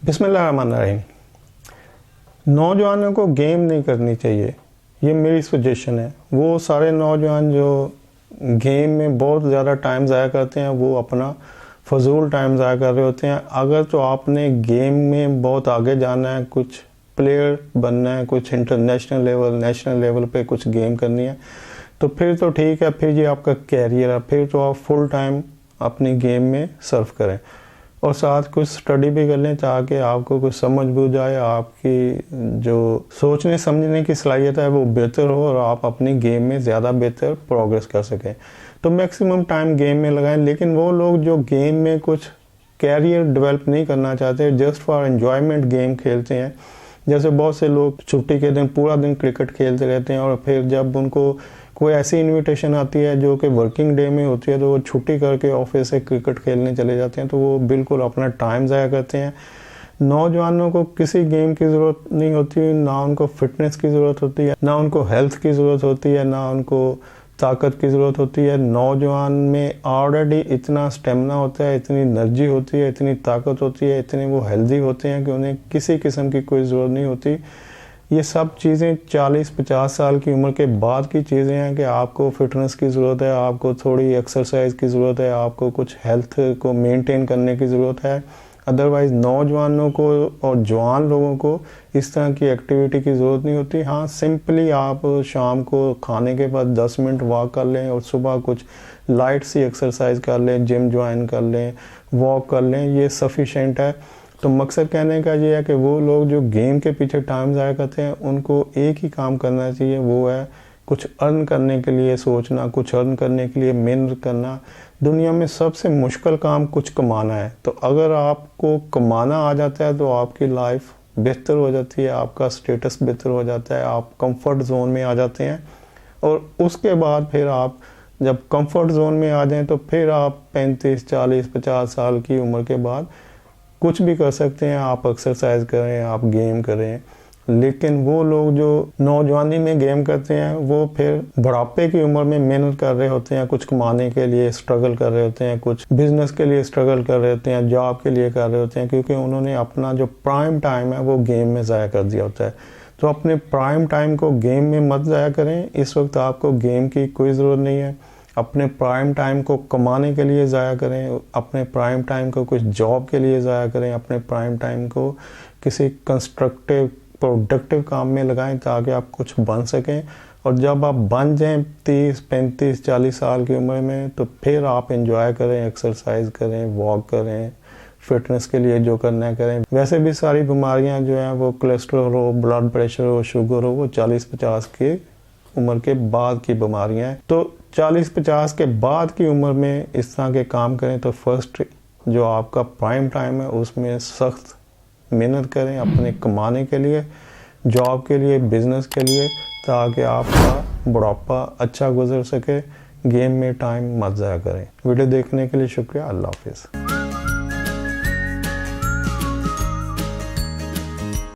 बिस्मिल्लाहिर्रहमानिर्रहीम। नौजवानों को गेम नहीं करनी चाहिए, ये मेरी सजेशन है। वो सारे नौजवान जो गेम में बहुत ज़्यादा टाइम ज़ाया करते हैं वो अपना फजूल टाइम ज़ाया कर रहे होते हैं। अगर तो आपने गेम में बहुत आगे जाना है, कुछ प्लेयर बनना है, कुछ इंटरनेशनल लेवल नेशनल लेवल पे कुछ गेम करनी है तो फिर तो ठीक है, फिर ये आपका कैरियर है, फिर तो आप फुल टाइम अपनी गेम में सर्व करें और साथ कुछ स्टडी भी कर लें ताकि आपको कुछ समझ बूझ आए, आपकी जो सोचने समझने की सलाहियत है वो बेहतर हो और आप अपनी गेम में ज़्यादा बेहतर प्रोग्रेस कर सकें। तो मैक्सिमम टाइम गेम में लगाएं। लेकिन वो लोग जो गेम में कुछ कैरियर डेवलप नहीं करना चाहते, जस्ट फॉर एंजॉयमेंट गेम खेलते हैं, जैसे बहुत से लोग छुट्टी के दिन पूरा दिन क्रिकेट खेलते रहते हैं और फिर जब उनको कोई ऐसी इनविटेशन आती है जो कि वर्किंग डे में होती है तो वो छुट्टी करके ऑफिस से क्रिकेट खेलने चले जाते हैं, तो वो बिल्कुल अपना टाइम ज़ाया करते हैं। नौजवानों को किसी गेम की ज़रूरत नहीं होती, ना उनको फिटनेस की ज़रूरत होती है, ना उनको हेल्थ की ज़रूरत होती है, ना उनको ताकत की ज़रूरत होती है। नौजवान में ऑलरेडी इतना स्टेमिना होता है, इतनी एनर्जी होती है, इतनी ताकत होती है, इतने वो हेल्दी होते हैं कि उन्हें किसी किस्म की कोई ज़रूरत नहीं होती। ये सब चीज़ें 40-50 साल की उम्र के बाद की चीज़ें हैं कि आपको फिटनेस की ज़रूरत है, आपको थोड़ी एक्सरसाइज की ज़रूरत है, आपको कुछ हेल्थ को मेंटेन करने की ज़रूरत है। अदरवाइज़ नौजवानों को और जवान लोगों को इस तरह की एक्टिविटी की ज़रूरत नहीं होती। हाँ, सिंपली आप शाम को खाने के बाद 10 मिनट वॉक कर लें और सुबह कुछ लाइट सी एक्सरसाइज कर लें, जिम ज्वाइन कर लें, वॉक कर लें, ये सफिशेंट है। तो मकसद कहने का ये है कि वो लोग जो गेम के पीछे टाइम ज़ाया करते हैं उनको एक ही काम करना चाहिए, वो है कुछ अर्न करने के लिए सोचना, कुछ अर्न करने के लिए मेहनत करना। दुनिया में सबसे मुश्किल काम कुछ कमाना है, तो अगर आपको कमाना आ जाता है तो आपकी लाइफ बेहतर हो जाती है, आपका स्टेटस बेहतर हो जाता है, आप कंफर्ट जोन में आ जाते हैं। और उसके बाद फिर आप जब कंफर्ट जोन में आ जाएं तो फिर आप 35, 40, 50 साल की उम्र के बाद कुछ भी कर सकते हैं। आप एक्सरसाइज करें, आप गेम करें। लेकिन वो लोग जो नौजवानी में गेम करते हैं वो फिर बुढ़ापे की उम्र में मेहनत कर रहे होते हैं, कुछ कमाने के लिए स्ट्रगल कर रहे होते हैं, कुछ बिजनेस के लिए स्ट्रगल कर रहे होते हैं, जॉब के लिए कर रहे होते हैं, क्योंकि उन्होंने अपना जो प्राइम टाइम है वो गेम में ज़ाया कर दिया होता है। तो अपने प्राइम टाइम को गेम में मत ज़ाया करें। इस वक्त आपको गेम की कोई ज़रूरत नहीं है। अपने प्राइम टाइम को कमाने के लिए ज़ाया करें, अपने प्राइम टाइम को कुछ जॉब के लिए ज़ाया करें, अपने प्राइम टाइम को किसी कंस्ट्रक्टिव प्रोडक्टिव काम में लगाएं ताकि आप कुछ बन सकें। और जब आप बन जाएं 30, 35, 40 साल की उम्र में तो फिर आप एंजॉय करें, एक्सरसाइज करें, वॉक करें, फिटनेस के लिए जो करना है करें। वैसे भी सारी बीमारियां जो हैं वो कोलेस्ट्रॉल हो, ब्लड प्रेशर हो, शुगर हो, वो 40-50 की उम्र के बाद की बीमारियां हैं। तो 40-50 के बाद की उम्र में इस तरह के काम करें तो फर्स्ट जो आपका प्राइम टाइम है उसमें सख्त मेहनत करें अपने कमाने के लिए, जॉब के लिए, बिजनेस के लिए, ताकि आपका बुढ़ापा अच्छा गुजर सके। गेम में टाइम मत ज़ाया करें। वीडियो देखने के लिए शुक्रिया। अल्लाह हाफिज़।